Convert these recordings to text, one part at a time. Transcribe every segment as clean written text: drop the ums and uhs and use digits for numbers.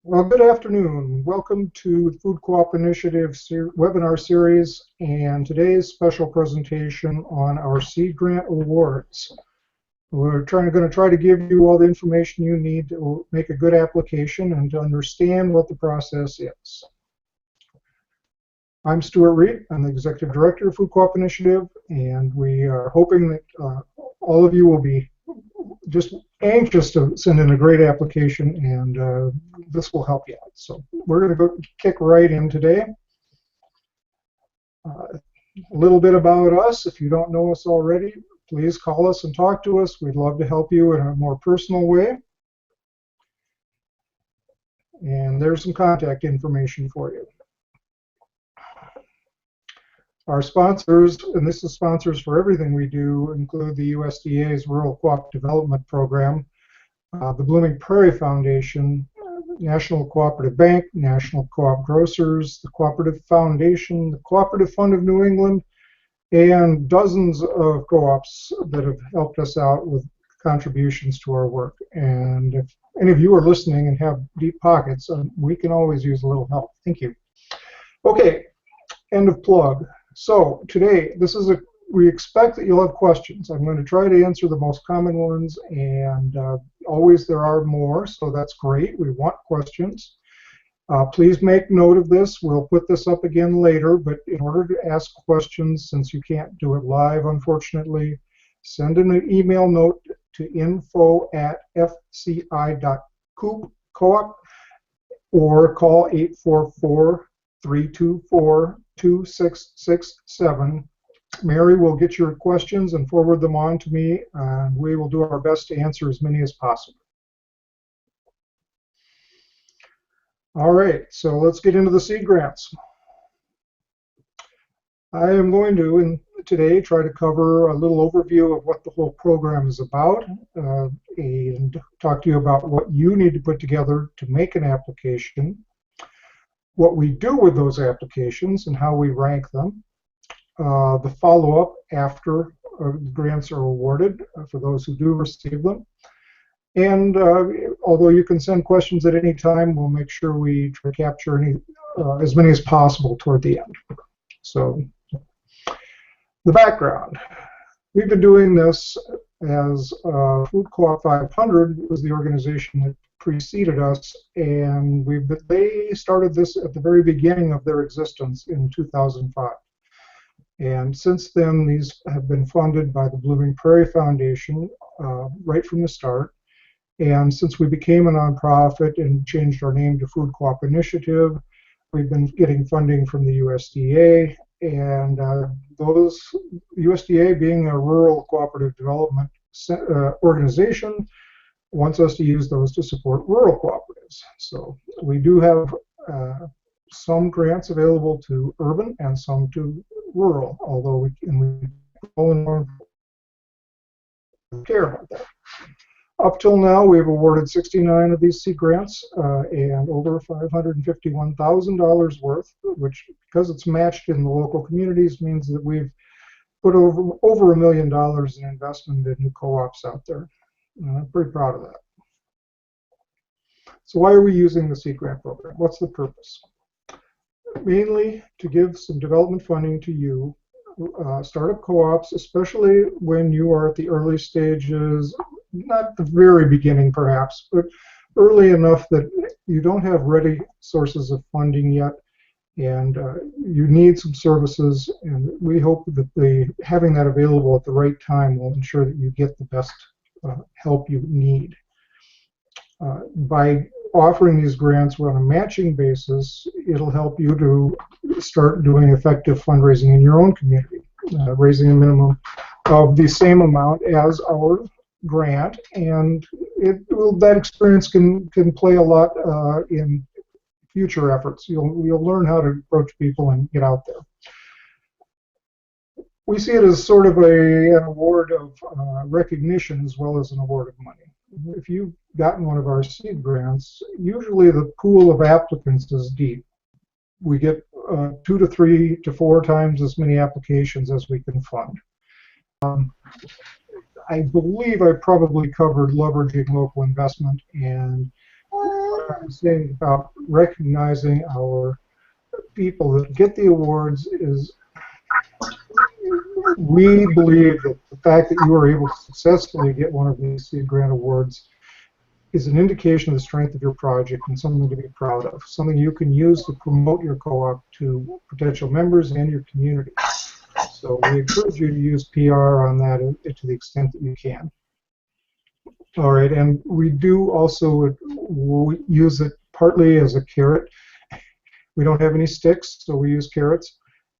Well, good afternoon. Welcome to the Food Co-op Initiative webinar series and today's special presentation on our seed grant awards. We're going to try to give you all the information you need to make a good application and to understand what the process is. I'm Stuart Reed. I'm the Executive Director of Food Co-op Initiative, and we are hoping that all of you will be just anxious to send in a great application, and this will help you out. So we're going to go kick right in today. A little bit about us. If you don't know us already, please call us and talk to us. We'd love to help you in a more personal way. And there's some contact information for you. Our sponsors, and this is sponsors for everything we do, include the USDA's Rural Co-op Development Program, the Blooming Prairie Foundation, National Cooperative Bank, National Co-op Grocers, the Cooperative Foundation, the Cooperative Fund of New England, and dozens of co-ops that have helped us out with contributions to our work. And if any of you are listening and have deep pockets, we can always use a little help. Thank you. Okay, end of plug. So today, we expect that you'll have questions. I'm going to try to answer the most common ones, and always there are more, so that's great. We want questions. Please make note of this. We'll put this up again later, but in order to ask questions, since you can't do it live, unfortunately, send in an email note to info@fci.coop or call 844-324-2667. Mary will get your questions and forward them on to me, and we will do our best to answer as many as possible. All right, so let's get into the seed grants. I am going to, today, try to cover a little overview of what the whole program is about, and talk to you about what you need to put together to make an application, what we do with those applications and how we rank them, the follow-up after the grants are awarded for those who do receive them. And although you can send questions at any time, we'll make sure we try to capture as many as possible toward the end. So the background. We've been doing this as Food Co-op 500 was the organization that preceded us, and they started this at the very beginning of their existence in 2005. And since then, these have been funded by the Blooming Prairie Foundation right from the start. And since we became a nonprofit and changed our name to Food Co-op Initiative, we've been getting funding from the USDA, and those USDA, being a rural cooperative development organization, wants us to use those to support rural cooperatives. So we do have some grants available to urban and some to rural, although we all care about that. Up till now, we've awarded 69 of these seed grants and over $551,000 worth, which, because it's matched in the local communities, means that we've put over $1 million in investment in new co-ops out there. I'm pretty proud of that. So why are we using the seed grant program? What's the purpose? Mainly to give some development funding to you, startup co-ops, especially when you are at the early stages, not the very beginning perhaps, but early enough that you don't have ready sources of funding yet, and you need some services, and we hope that having that available at the right time will ensure that you get the best help you need. By offering these grants on a matching basis, it'll help you to start doing effective fundraising in your own community, raising a minimum of the same amount as our grant, and that experience can play a lot in future efforts. You'll learn how to approach people and get out there. We see it as sort of an award of recognition as well as an award of money. If you've gotten one of our seed grants, usually the pool of applicants is deep. We get 2 to 3 to 4 times as many applications as we can fund. I believe I probably covered leveraging local investment, and I'm saying about recognizing our people that get the awards is we believe that the fact that you are able to successfully get one of these seed grant awards is an indication of the strength of your project and something to be proud of, something you can use to promote your co-op to potential members and your community. So we encourage you to use PR on that to the extent that you can. All right, and we do also use it partly as a carrot. We don't have any sticks, so we use carrots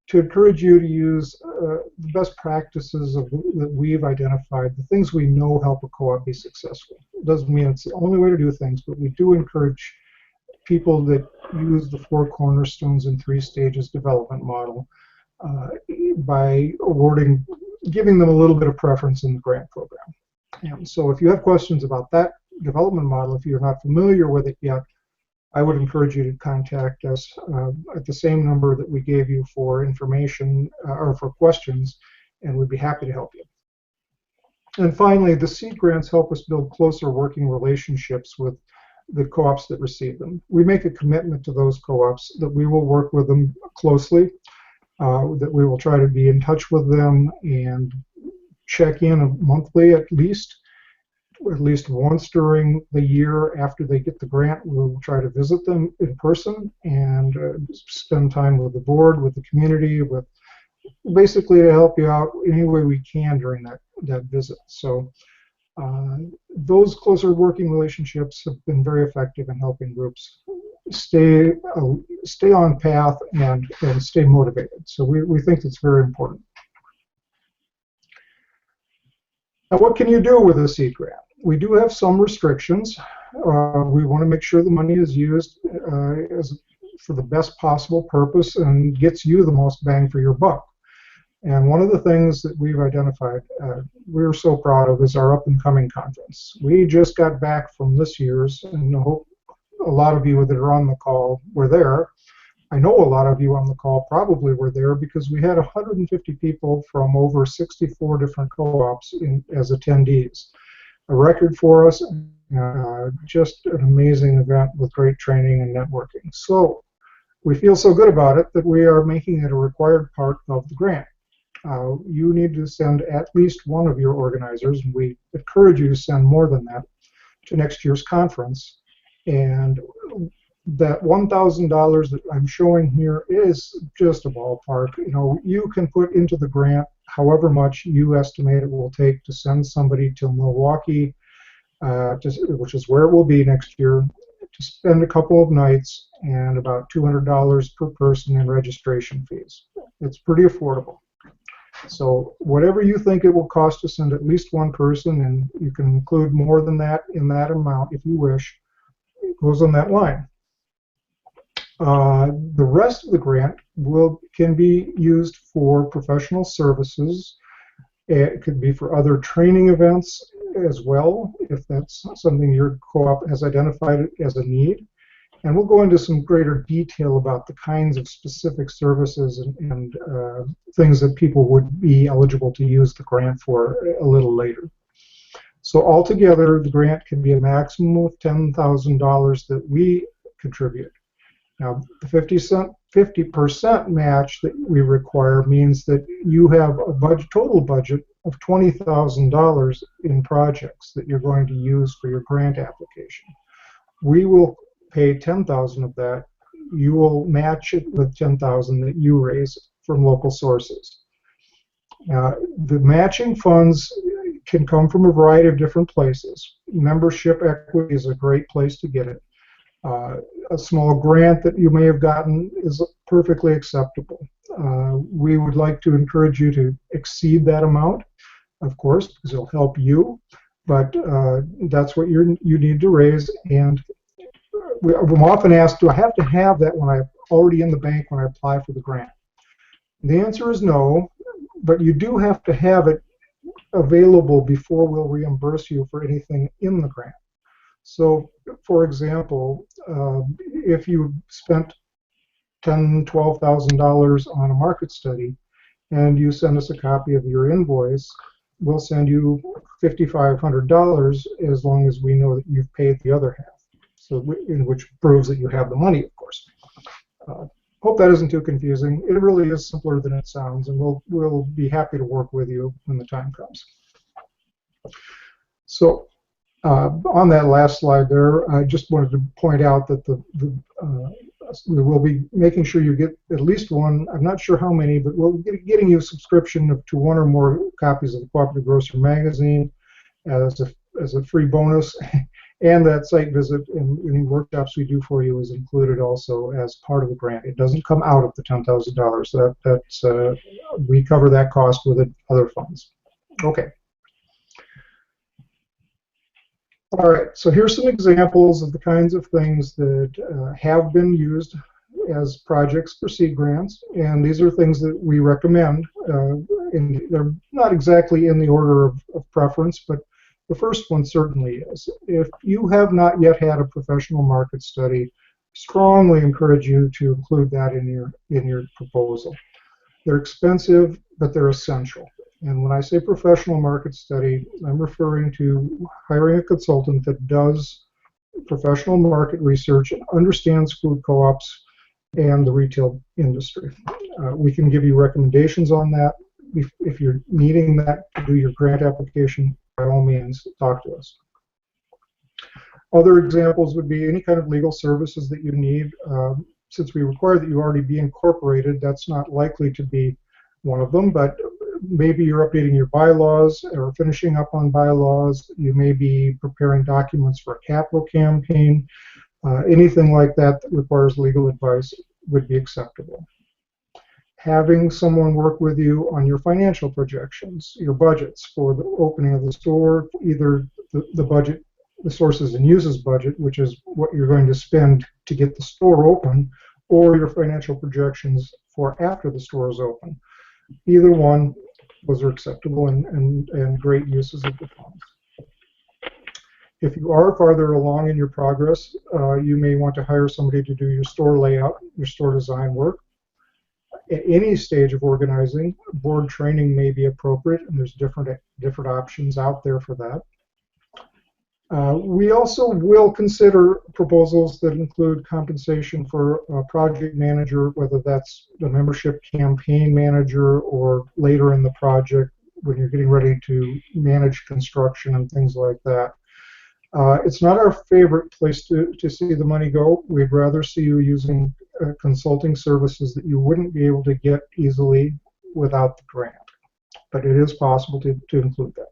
to encourage you to use the best practices that we've identified, the things we know help a co-op be successful. It doesn't mean it's the only way to do things, but we do encourage people that use the 4 cornerstones and 3 stages development model by giving them a little bit of preference in the grant program. And so if you have questions about that development model, if you're not familiar with it yet, I would encourage you to contact us at the same number that we gave you for information or for questions, and we'd be happy to help you. And finally, the seed grants help us build closer working relationships with the co-ops that receive them. We make a commitment to those co-ops that we will work with them closely, that we will try to be in touch with them and check in monthly at least once during the year after they get the grant. We'll try to visit them in person and spend time with the board, with the community, with basically to help you out any way we can during that visit. So those closer working relationships have been very effective in helping groups stay on path and stay motivated. So we think it's very important. Now, what can you do with a seed grant? We do have some restrictions. We want to make sure the money is used for the best possible purpose and gets you the most bang for your buck. And one of the things that we've identified, we're so proud of, is our up-and-coming conference. We just got back from this year's, and I hope a lot of you that are on the call were there. I know a lot of you on the call probably were there because we had 150 people from over 64 different co-ops as attendees. A record for us, just an amazing event with great training and networking. So we feel so good about it that we are making it a required part of the grant. You need to send at least one of your organizers, and we encourage you to send more than that, to next year's conference. And that $1,000 that I'm showing here is just a ballpark. You know, you can put into the grant however much you estimate it will take to send somebody to Milwaukee, which is where it will be next year, to spend a couple of nights and about $200 per person in registration fees. It's pretty affordable. So whatever you think it will cost to send at least one person, and you can include more than that in that amount if you wish, it goes on that line. The rest of the grant can be used for professional services. It could be for other training events as well, if that's something your co-op has identified as a need. And we'll go into some greater detail about the kinds of specific services and things that people would be eligible to use the grant for a little later. So altogether, the grant can be a maximum of $10,000 that we contribute. Now, the 50% match that we require means that you have a total budget of $20,000 in projects that you're going to use for your grant application. We will pay $10,000 of that. You will match it with $10,000 that you raise from local sources. The matching funds can come from a variety of different places. Membership equity is a great place to get it. A small grant that you may have gotten is perfectly acceptable. We would like to encourage you to exceed that amount, of course, because it'll help you, but that's what you need to raise. And I'm often asked, do I have to have that when I'm already in the bank when I apply for the grant? The answer is no, but you do have to have it available before we'll reimburse you for anything in the grant. So, for example, if you spent $10,000, $12,000 on a market study and you send us a copy of your invoice, we'll send you $5,500 as long as we know that you've paid the other half. which proves that you have the money, of course. Hope that isn't too confusing. It really is simpler than it sounds, and we'll be happy to work with you when the time comes. So on that last slide there, I just wanted to point out that we will be making sure you get at least one, I'm not sure how many, but we'll be getting you a subscription to one or more copies of the Cooperative Grocer magazine as a free bonus. And that site visit and any workshops we do for you is included also as part of the grant. It doesn't come out of the $10,000. So we cover that cost with other funds. Okay. All right, so here's some examples of the kinds of things that have been used as projects for seed grants, and these are things that we recommend. And they're not exactly in the order of preference, but the first one certainly is. If you have not yet had a professional market study, strongly encourage you to include that in your proposal. They're expensive, but they're essential. And when I say professional market study, I'm referring to hiring a consultant that does professional market research and understands food co-ops and the retail industry. We can give you recommendations on that. If you're needing that to do your grant application, by all means, talk to us. Other examples would be any kind of legal services that you need. Since we require that you already be incorporated, that's not likely to be one of them, but maybe you're updating your bylaws or finishing up on bylaws. You may be preparing documents for a capital campaign. Anything like that that requires legal advice would be acceptable. Having someone work with you on your financial projections, your budgets for the opening of the store, either the budget, the sources and uses budget, which is what you're going to spend to get the store open, or your financial projections for after the store is open. Either one, those are acceptable and great uses of the funds. If you are farther along in your progress, you may want to hire somebody to do your store layout, your store design work. At any stage of organizing, board training may be appropriate, and there's different options out there for that. We also will consider proposals that include compensation for a project manager, whether that's the membership campaign manager or later in the project when you're getting ready to manage construction and things like that. It's not our favorite place to see the money go. We'd rather see you using consulting services that you wouldn't be able to get easily without the grant. But it is possible to include that.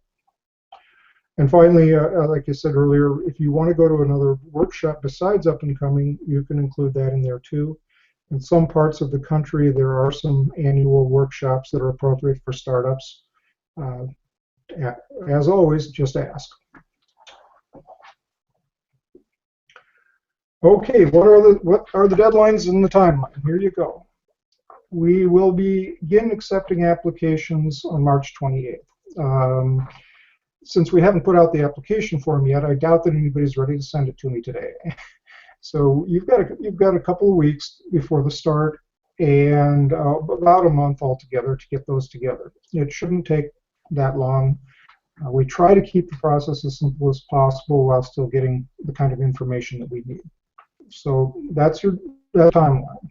And finally, like I said earlier, if you want to go to another workshop besides Up and Coming, you can include that in there too. In some parts of the country, there are some annual workshops that are appropriate for startups. As always, just ask. Okay, what are the deadlines and the timeline? Here you go. We will begin accepting applications on March 28th. Since we haven't put out the application form yet, I doubt that anybody's ready to send it to me today. So you've got a couple of weeks before the start and about a month altogether to get those together. It shouldn't take that long. We try to keep the process as simple as possible while still getting the kind of information that we need. So that's that timeline.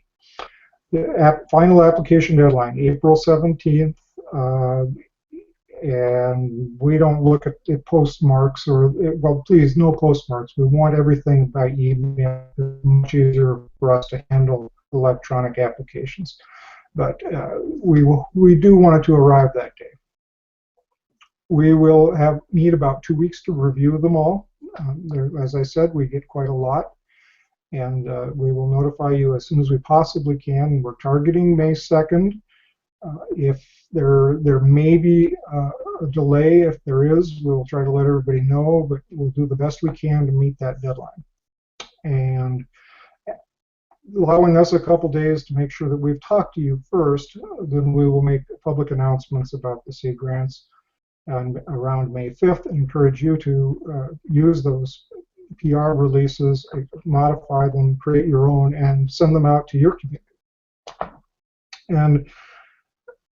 The final application deadline, April 17th. And we don't look at the postmarks well, please, no postmarks. We want everything by email. It's much easier for us to handle electronic applications. But we do want it to arrive that day. We will need about 2 weeks to review them all. As I said, we get quite a lot. And we will notify you as soon as we possibly can. We're targeting May 2nd. If there may be a delay, if there is, we'll try to let everybody know, but we'll do the best we can to meet that deadline. And allowing us a couple days to make sure that we've talked to you first, then we will make public announcements about the seed grants and around May 5th. I encourage you to use those PR releases, modify them, create your own, and send them out to your community. And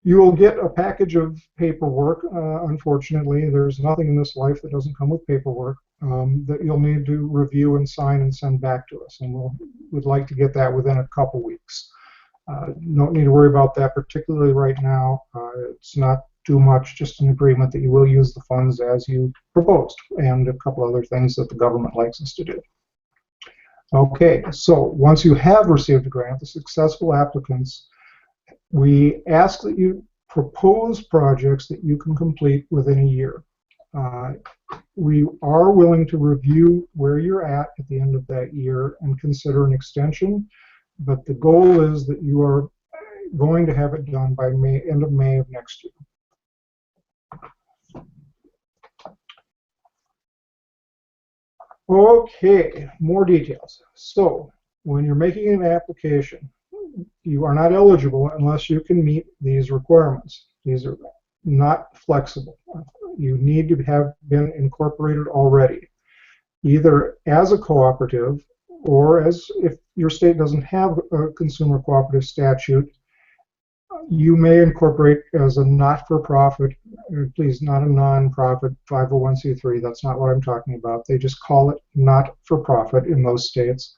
you will get a package of paperwork. Unfortunately, there's nothing in this life that doesn't come with paperwork. that you'll need to review and sign and send back to us, and we'd like to get that within a couple weeks. Don't need to worry about that particularly right now. It's not too much, just an agreement that you will use the funds as you proposed, and a couple other things that the government likes us to do. Okay, so once you have received a grant, the successful applicants, we ask that you propose projects that you can complete within a year. We are willing to review where you're at the end of that year and consider an extension, but the goal is that you are going to have it done by end of May of next year. Okay, more details. So when you're making an application, you are not eligible unless you can meet these requirements. These are not flexible. You need to have been incorporated already, either as a cooperative or as, if your state doesn't have a consumer cooperative statute, you may incorporate as a not-for-profit, please, not a non-profit 501c3. That's not what I'm talking about. They just call it not-for-profit in those states.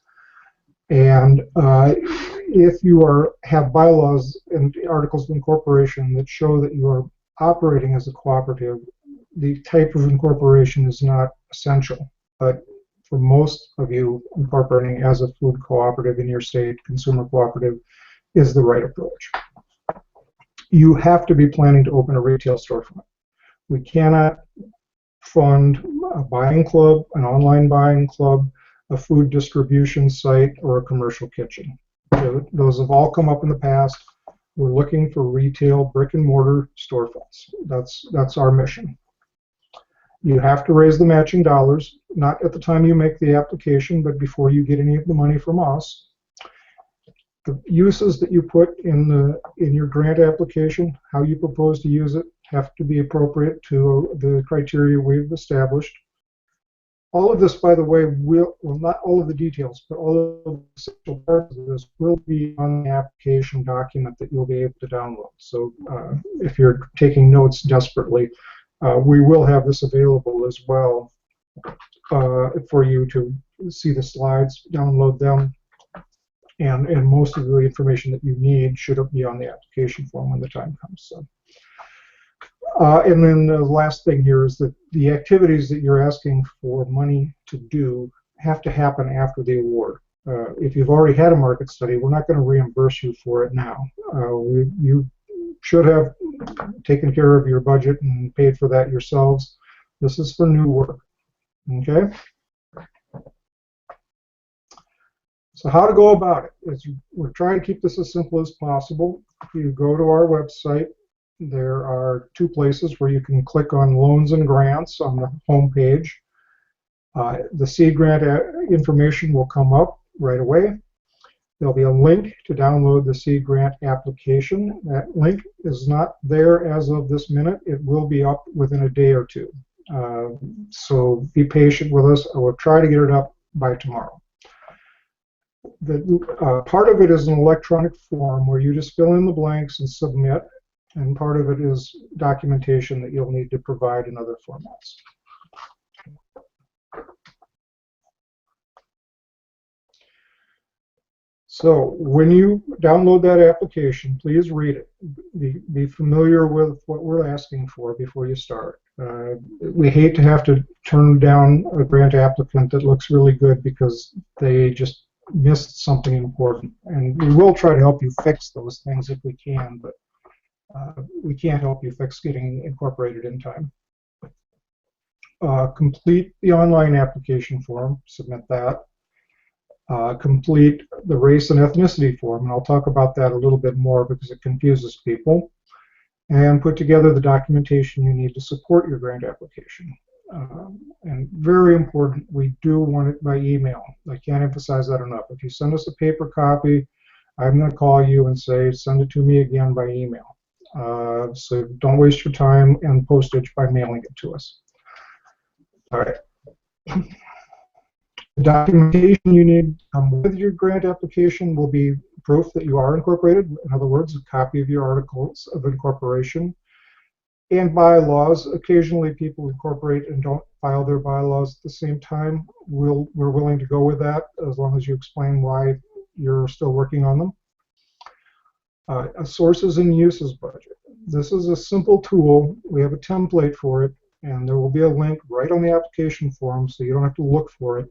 And if you have bylaws and articles of incorporation that show that you are operating as a cooperative, the type of incorporation is not essential. But for most of you, incorporating as a food cooperative in your state, consumer cooperative, is the right approach. You have to be planning to open a retail storefront. We cannot fund a buying club, an online buying club, a food distribution site, or a commercial kitchen. So those have all come up in the past. We're looking for retail brick and mortar storefronts. That's our mission. You have to raise the matching dollars, not at the time you make the application, but before you get any of the money from us. The uses that you put in your grant application, how you propose to use it, have to be appropriate to the criteria we've established. All of this, by the way, well, not all of the details, but all of the essential parts of this will be on the application document that you'll be able to download. So if you're taking notes desperately, we will have this available as well for you to see the slides, download them, and most of the information that you need should be on the application form when the time comes. So. And then the last thing here is that the activities that you're asking for money to do have to happen after the award. If you've already had a market study, we're not going to reimburse you for it now. You should have taken care of your budget and paid for that yourselves. This is for new work. Okay? So how to go about it? We're trying to keep this as simple as possible. If you go to our website, there are two places where you can click on loans and grants on the home page. The seed grant information will come up right away. There'll be a link to download the seed grant application. That link is not there as of this minute. It will be up within a day or two. So be patient with us. I will try to get it up by tomorrow. Part of it is an electronic form where you just fill in the blanks and submit, and part of it is documentation that you'll need to provide in other formats. So when you download that application, please read it. Be familiar with what we're asking for before you start. We hate to have to turn down a grant applicant that looks really good because they just missed something important. And we will try to help you fix those things if we can, but we can't help you fix getting incorporated in time. Complete the online application form, submit that. Complete the race and ethnicity form, and I'll talk about that a little bit more because it confuses people. And put together the documentation you need to support your grant application. And very important, we do want it by email. I can't emphasize that enough. If you send us a paper copy, I'm going to call you and say, send it to me again by email. So don't waste your time and postage by mailing it to us. All right. The documentation you need to come with your grant application will be proof that you are incorporated. In other words, a copy of your articles of incorporation. And bylaws. Occasionally people incorporate and don't file their bylaws at the same time, we're willing to go with that as long as you explain why you're still working on them. A sources and uses budget. This is a simple tool. We have a template for it, and there will be a link right on the application form, so you don't have to look for it.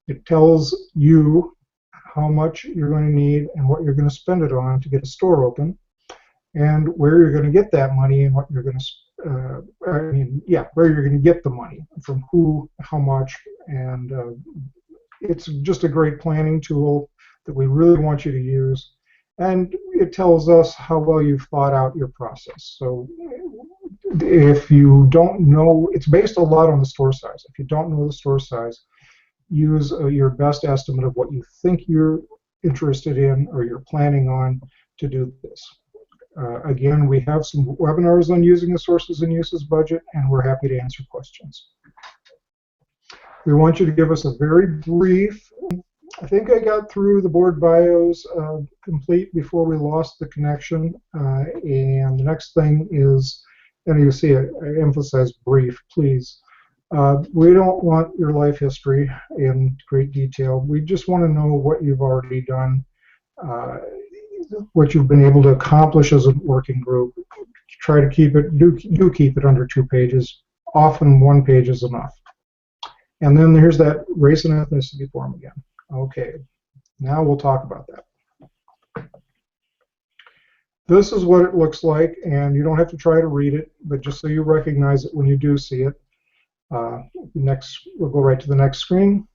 It tells you how much you're going to need and what you're going to spend it on to get a store open, and where you're going to get that money and what you're going to where you're going to get the money from, who, how much, and it's just a great planning tool that we really want you to use. And it tells us how well you've thought out your process. So if you don't know, it's based a lot on the store size. If you don't know the store size, use your best estimate of what you think you're interested in or you're planning on to do this. Again, we have some webinars on using the sources and uses budget, and we're happy to answer questions. We want you to give us a very brief, I think I got through the board bios complete before we lost the connection, and the next thing is, and you see I emphasize brief, please. We don't want your life history in great detail. We just want to know what you've already done, what you've been able to accomplish as a working group. Try to keep it, do keep it under 2 pages. Often 1 page is enough. And then here's that race and ethnicity form again. Okay, now we'll talk about that. This is what it looks like, and you don't have to try to read it, but just so you recognize it when you do see it. We'll go right to the next screen.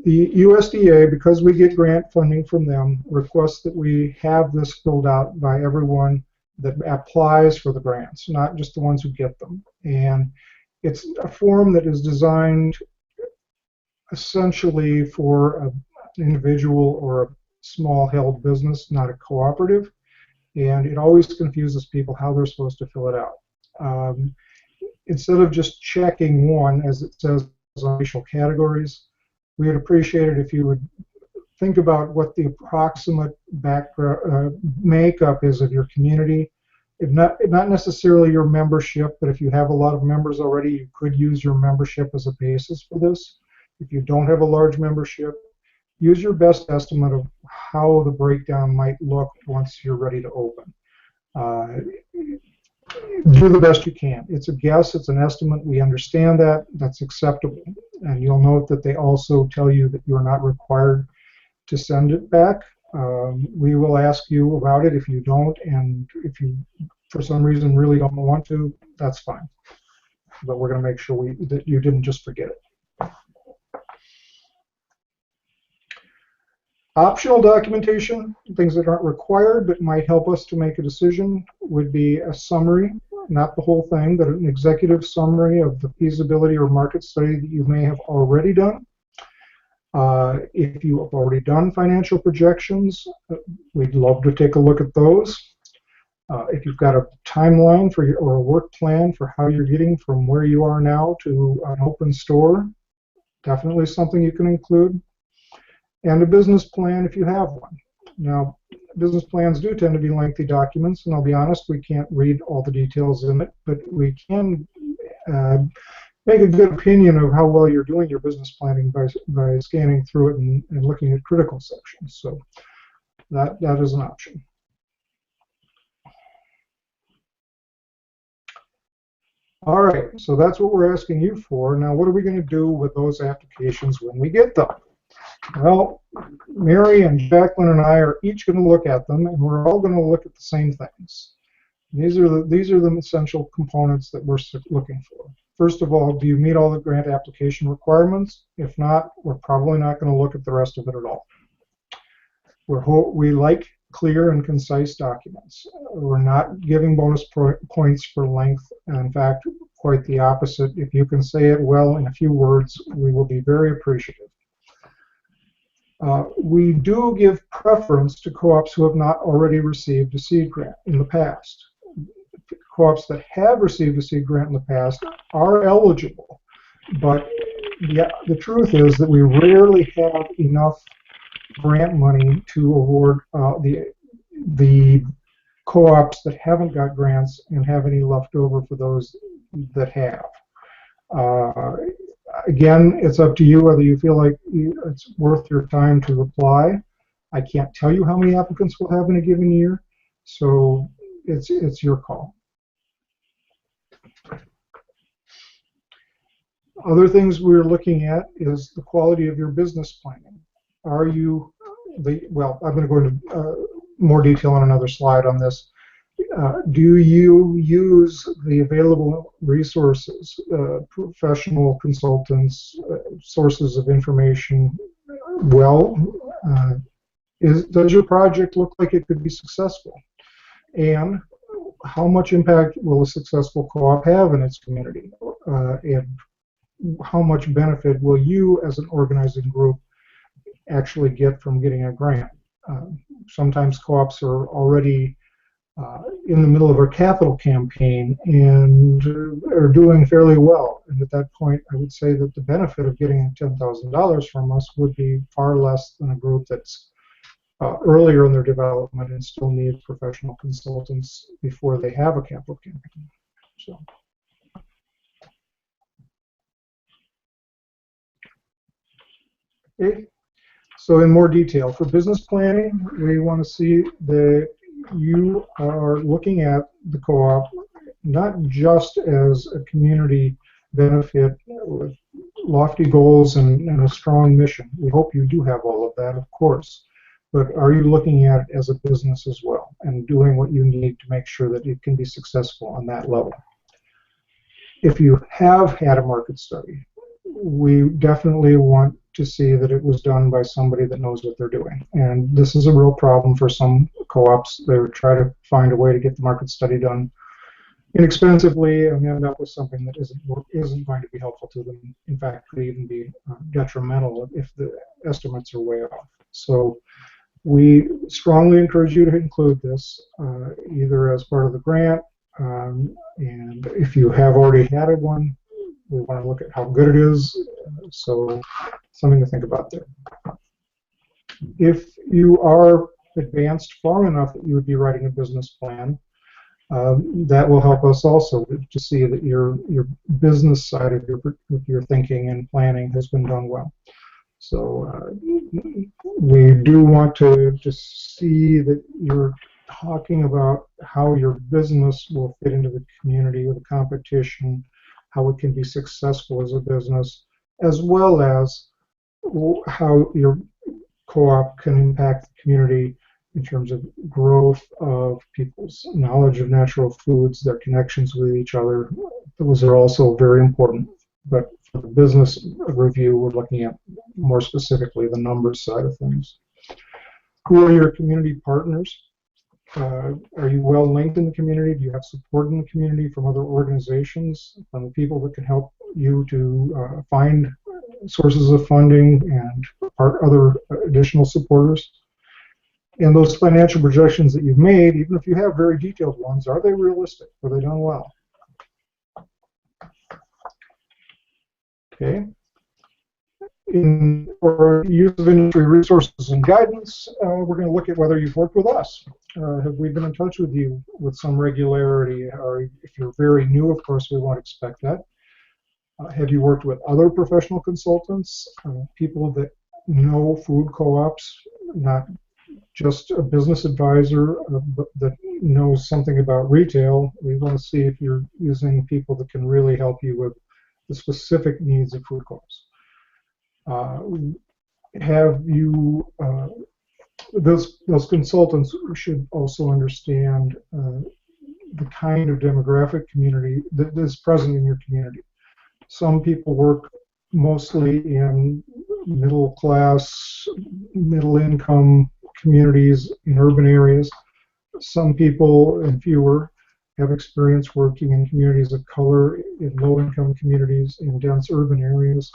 The USDA, because we get grant funding from them, requests that we have this filled out by everyone that applies for the grants, not just the ones who get them. And it's a form that is designed essentially for an individual or a small held business, not a cooperative. And it always confuses people how they're supposed to fill it out. Instead of just checking one, as it says on racial categories, we would appreciate it if you would think about what the approximate background makeup is of your community. If not necessarily your membership, but if you have a lot of members already, you could use your membership as a basis for this. If you don't have a large membership, use your best estimate of how the breakdown might look once you're ready to open. Do the best you can. It's a guess, it's an estimate. We understand that. That's acceptable. And you'll note that they also tell you that you're not required to send it back. We will ask you about it if you don't, and if you, for some reason, really don't want to, that's fine. But we're going to make sure that you didn't just forget it. Optional documentation, things that aren't required but might help us to make a decision, would be a summary, not the whole thing, but an executive summary of the feasibility or market study that you may have already done. If you have already done financial projections, we'd love to take a look at those. If you've got a timeline for or a work plan for how you're getting from where you are now to an open store, definitely something you can include. And a business plan if you have one. Now, business plans do tend to be lengthy documents, and I'll be honest, we can't read all the details in it, but we can make a good opinion of how well you're doing your business planning by scanning through it and looking at critical sections. So that is an option. All right, so that's what we're asking you for. Now, what are we going to do with those applications when we get them? Well, Mary and Jacqueline and I are each going to look at them, and we're all going to look at the same things. These are the essential components that we're looking for. First of all, do you meet all the grant application requirements? If not, we're probably not going to look at the rest of it at all. We like clear and concise documents. We're not giving bonus points for length. In fact, quite the opposite. If you can say it well in a few words, we will be very appreciative. We do give preference to co-ops who have not already received a seed grant in the past. Co-ops that have received a seed grant in the past are eligible, but the truth is that we rarely have enough grant money to award the co-ops that haven't got grants and have any left over for those that have. Again, it's up to you whether you feel like it's worth your time to apply. I can't tell you how many applicants we'll have in a given year, so it's your call. Other things we're looking at is the quality of your business planning. Are you well, I'm going to go into more detail on another slide on this. Do you use the available resources, professional consultants, sources of information well? Does your project look like it could be successful? And how much impact will a successful co-op have in its community? And how much benefit will you as an organizing group actually get from getting a grant? Sometimes co-ops are already in the middle of our capital campaign and are doing fairly well. And at that point, I would say that the benefit of getting $10,000 from us would be far less than a group that's earlier in their development and still needs professional consultants before they have a capital campaign. So. Okay. So in more detail, for business planning, we want to see that you are looking at the co-op not just as a community benefit with lofty goals and a strong mission. We hope you do have all of that, of course. But are you looking at it as a business as well and doing what you need to make sure that it can be successful on that level? If you have had a market study, we definitely want to see that it was done by somebody that knows what they're doing. And this is a real problem for some co-ops. They would try to find a way to get the market study done inexpensively and end up with something that isn't going to be helpful to them. In fact, could even be detrimental if the estimates are way off. So we strongly encourage you to include this either as part of the grant, and if you have already had one, we want to look at how good it is, so something to think about there. If you are advanced far enough that you would be writing a business plan, that will help us also to see that your business side of your thinking and planning has been done well. So we do want to just see that you're talking about how your business will fit into the community with the competition, how it can be successful as a business, as well as how your co-op can impact the community in terms of growth of people's knowledge of natural foods, their connections with each other. Those are also very important. But for the business review, we're looking at more specifically the numbers side of things. Who are your community partners? Are you well linked in the community? Do you have support in the community from other organizations, from the people that can help you to find sources of funding and other additional supporters? And those financial projections that you've made, even if you have very detailed ones, are they realistic? Are they done well? Okay. For use of industry resources and guidance, we're going to look at whether you've worked with us. Have we been in touch with you with some regularity? Or if you're very new, of course, we won't expect that. Have you worked with other professional consultants, people that know food co-ops, not just a business advisor, but that knows something about retail? We want to see if you're using people that can really help you with the specific needs of food co-ops. Have you, those consultants should also understand the kind of demographic community that is present in your community. Some people work mostly in middle class, middle income communities in urban areas. Some people, and fewer, have experience working in communities of color, in low income communities, in dense urban areas.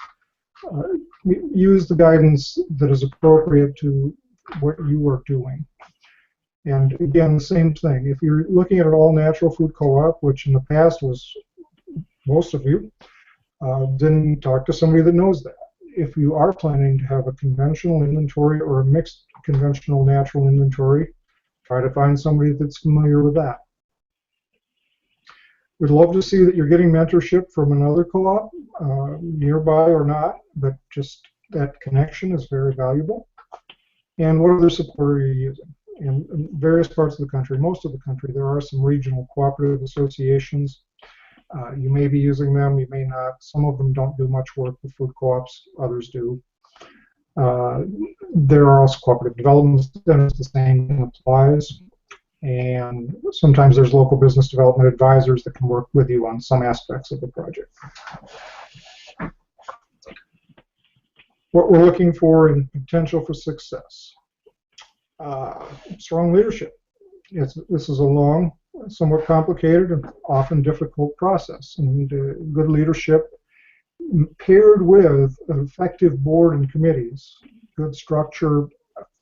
Use the guidance that is appropriate to what you are doing. And again, the same thing. If you're looking at an all-natural food co-op, which in the past was most of you, then talk to somebody that knows that. If you are planning to have a conventional inventory or a mixed conventional natural inventory, try to find somebody that's familiar with that. We'd love to see that you're getting mentorship from another co-op, nearby or not, but just that connection is very valuable. And what other support are you using? In various parts of the country, most of the country, there are some regional cooperative associations. You may be using them, you may not. Some of them don't do much work with food co-ops, others do. There are also cooperative development centers, the same thing applies. And sometimes there's local business development advisors that can work with you on some aspects of the project. What we're looking for in potential for success. Strong leadership. This is a long, somewhat complicated, and often difficult process. And good leadership paired with an effective board and committees, good structure,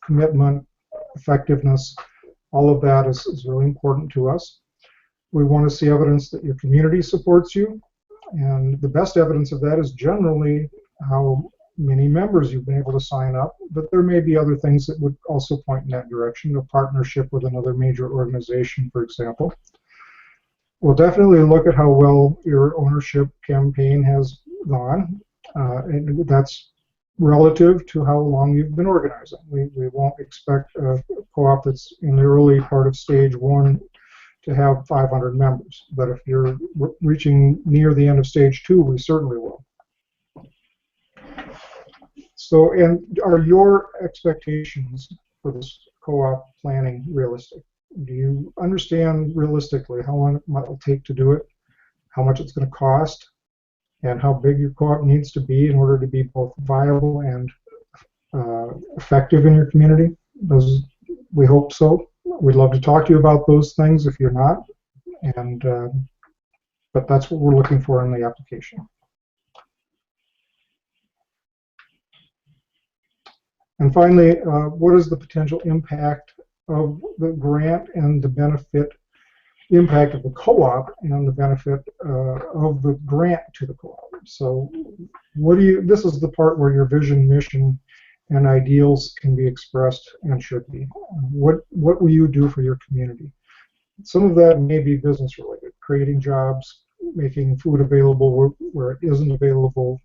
commitment, effectiveness, all of that is really important to us. We want to see evidence that your community supports you, and the best evidence of that is generally how many members you've been able to sign up, but there may be other things that would also point in that direction, a partnership with another major organization, for example. We'll definitely look at how well your ownership campaign has gone, and that's relative to how long you've been organizing. We won't expect a co-op that's in the early part of stage 1 to have 500 members, but if you're reaching near the end of stage 2, we certainly will. So, and are your expectations for this co-op planning realistic? Do you understand realistically how long it will take to do it, how much it's going to cost, and how big your co-op needs to be in order to be both viable and effective in your community? We hope so. We'd love to talk to you about those things if you're not, and but that's what we're looking for in the application. And finally, what is the potential impact of the grant and the benefit, impact of the co-op and the benefit of the grant to the co-op? So this is the part where your vision, mission, and ideals can be expressed and should be. What will you do for your community? Some of that may be business related, creating jobs, making food available where it isn't available,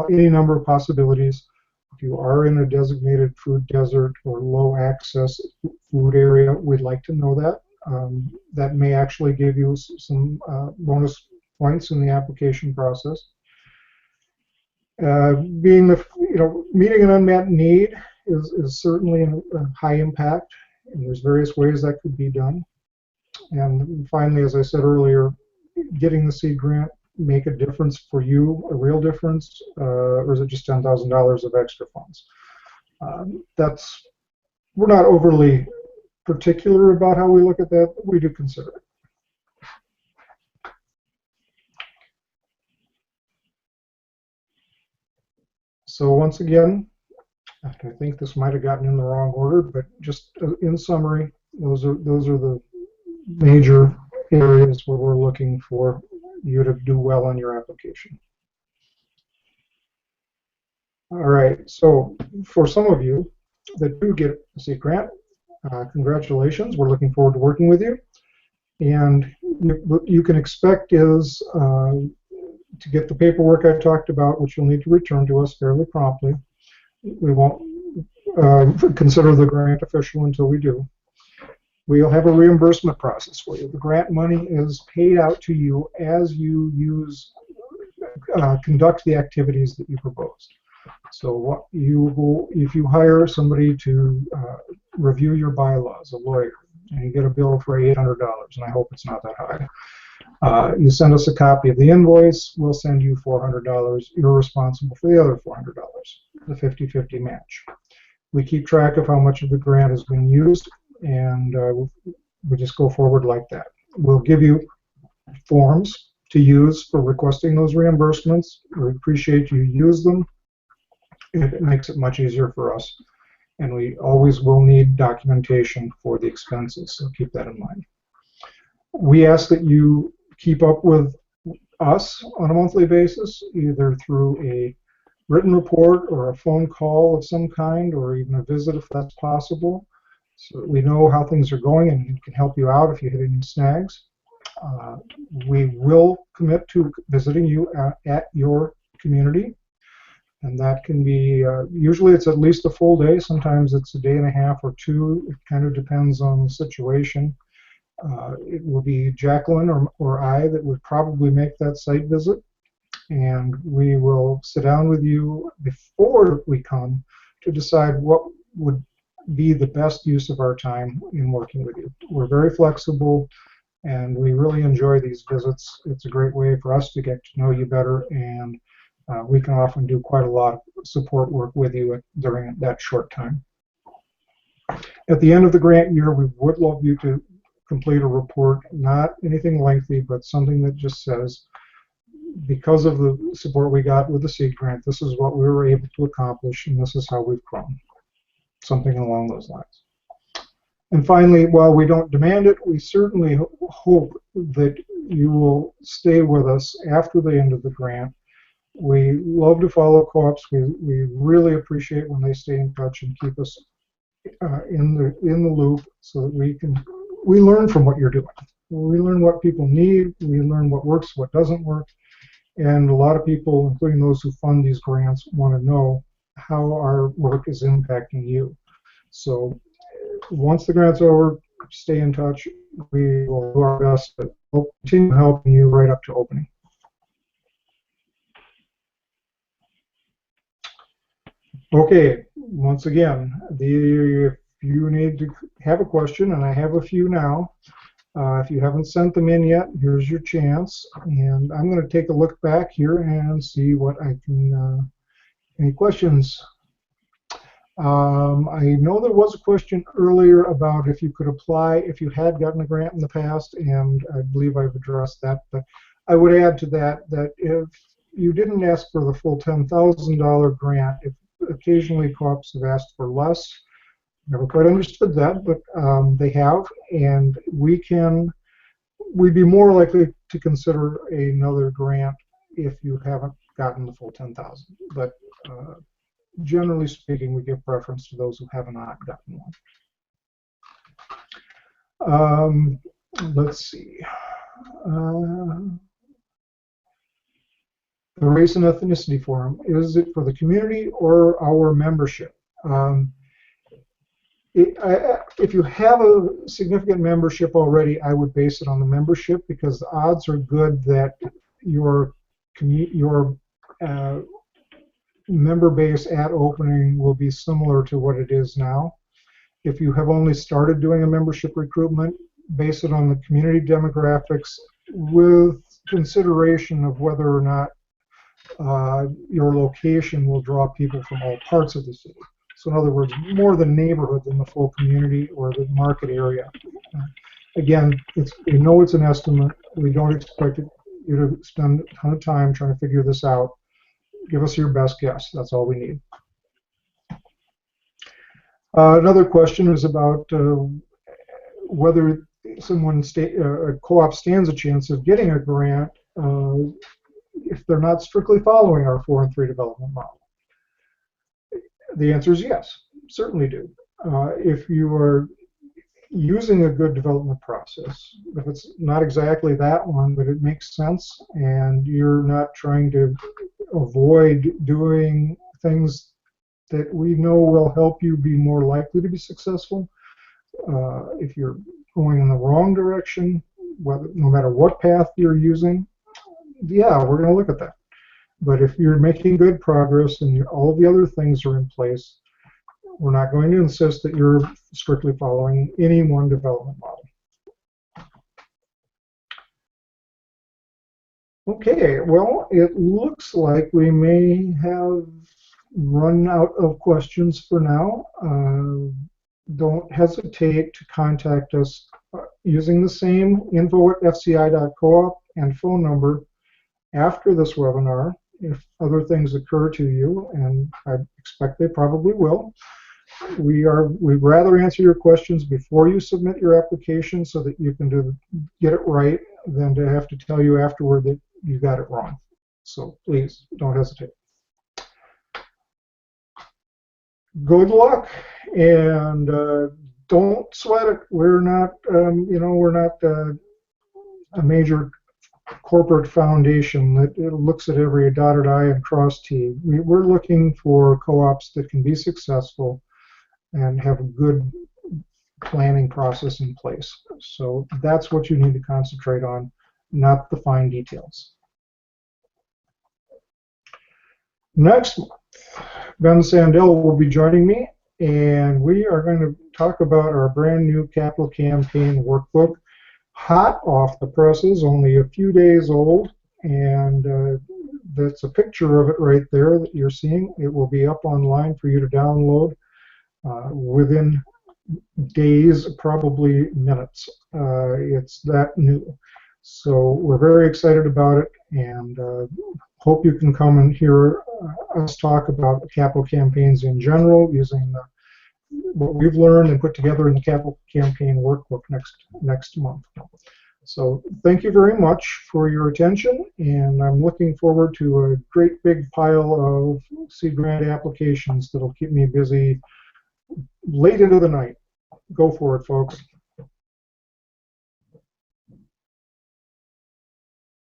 any number of possibilities. If you are in a designated food desert or low access food area, we'd like to know that. That may actually give you some bonus points in the application process. Meeting an unmet need is certainly a high impact, and there's various ways that could be done. And finally, as I said earlier, getting the seed grant make a difference for you, a real difference, or is it just $10,000 of extra funds? We're not overly particular about how we look at that, but we do consider it. So once again, I think this might have gotten in the wrong order, but just in summary, those are the major areas where we're looking for you to do well on your application. All right, so for some of you that do get a seed grant, congratulations. We're looking forward to working with you. And what you can expect is to get the paperwork I talked about, which you'll need to return to us fairly promptly. We won't consider the grant official until we do. We'll have a reimbursement process for you. The grant money is paid out to you as you conduct the activities that you proposed. So if you hire somebody to review your bylaws, a lawyer, and you get a bill for $800, and I hope it's not that high, you send us a copy of the invoice, we'll send you $400. You're responsible for the other $400, the 50-50 match. We keep track of how much of the grant is being used, and we just go forward like that. We'll give you forms to use for requesting those reimbursements. We appreciate you use them. It makes it much easier for us. And we always will need documentation for the expenses, so keep that in mind. We ask that you keep up with us on a monthly basis, either through a written report or a phone call of some kind, or even a visit if that's possible. so we know how things are going and can help you out if you hit any snags. We will commit to visiting you at your community, and that can be, usually it's at least a full day, sometimes it's a day and a half or two, it kind of depends on the situation. It will be Jacqueline or I that would probably make that site visit, and we will sit down with you before we come to decide what would be the best use of our time in working with you. We're very flexible, and we really enjoy these visits. It's a great way for us to get to know you better, and we can often do quite a lot of support work with you during that short time. At the end of the grant year, we would love you to complete a report, not anything lengthy, but something that just says, because of the support we got with the seed grant, this is what we were able to accomplish, and this is how we've grown. Something along those lines. And finally, while we don't demand it, we certainly hope that you will stay with us after the end of the grant. We love to follow co-ops. We really appreciate when they stay in touch and keep us in the loop, so that we learn from what you're doing. We learn what people need. We learn what works, what doesn't work. And a lot of people, including those who fund these grants, want to know how our work is impacting you. So once the grant's over, stay in touch. We will do our best to continue helping you right up to opening. Okay, once again, if you need to have a question, and I have a few now, if you haven't sent them in yet, here's your chance. And I'm going to take a look back here and see what I can, any questions. I know there was a question earlier about if you could apply if you had gotten a grant in the past, and I believe I've addressed that. But I would add to that if you didn't ask for the full $10,000 grant, if occasionally co-ops have asked for less. Never quite understood that, but they have, and we'd be more likely to consider another grant if you haven't gotten the full 10,000. But generally speaking, we give preference to those who have not gotten one. Let's see. The race and ethnicity forum, is it for the community or our membership? If you have a significant membership already, I would base it on the membership, because the odds are good that your member base at opening will be similar to what it is now. If you have only started doing a membership recruitment, base it on the community demographics with consideration of whether or not your location will draw people from all parts of the city. So in other words, more the neighborhood than the full community or the market area. Again, we know it's an estimate. We don't expect you to spend a ton of time trying to figure this out. Give us your best guess. That's all we need. Another question is about whether a co-op stands a chance of getting a grant if they're not strictly following our 4 and 3 development model. The answer is yes, certainly do. If you are using a good development process, if it's not exactly that one, but it makes sense, and you're not trying to avoid doing things that we know will help you be more likely to be successful, if you're going in the wrong direction, no matter what path you're using, yeah, we're going to look at that. But if you're making good progress and all the other things are in place, we're not going to insist that you're strictly following any one development model. Okay, well, it looks like we may have run out of questions for now. Don't hesitate to contact us using the same info@fci.coop and phone number after this webinar if other things occur to you, and I expect they probably will. We'd rather answer your questions before you submit your application so that you can get it right than to have to tell you afterward that you got it wrong. So please don't hesitate. Good luck, and don't sweat it. We're not, we're not a major corporate foundation that looks at every dotted I and crossed T. We're looking for co-ops that can be successful and have a good planning process in place. So that's what you need to concentrate on, not the fine details. Next month, Ben Sandell will be joining me, and we are going to talk about our brand new capital campaign workbook. Hot off the presses, only a few days old, and that's a picture of it right there that you're seeing. It will be up online for you to download within days, probably minutes. It's that new. So we're very excited about it, and hope you can come and hear us talk about capital campaigns in general using what we've learned and put together in the capital campaign workbook next month. So thank you very much for your attention, and I'm looking forward to a great big pile of seed grant applications that'll keep me busy late into the night. Go for it, folks.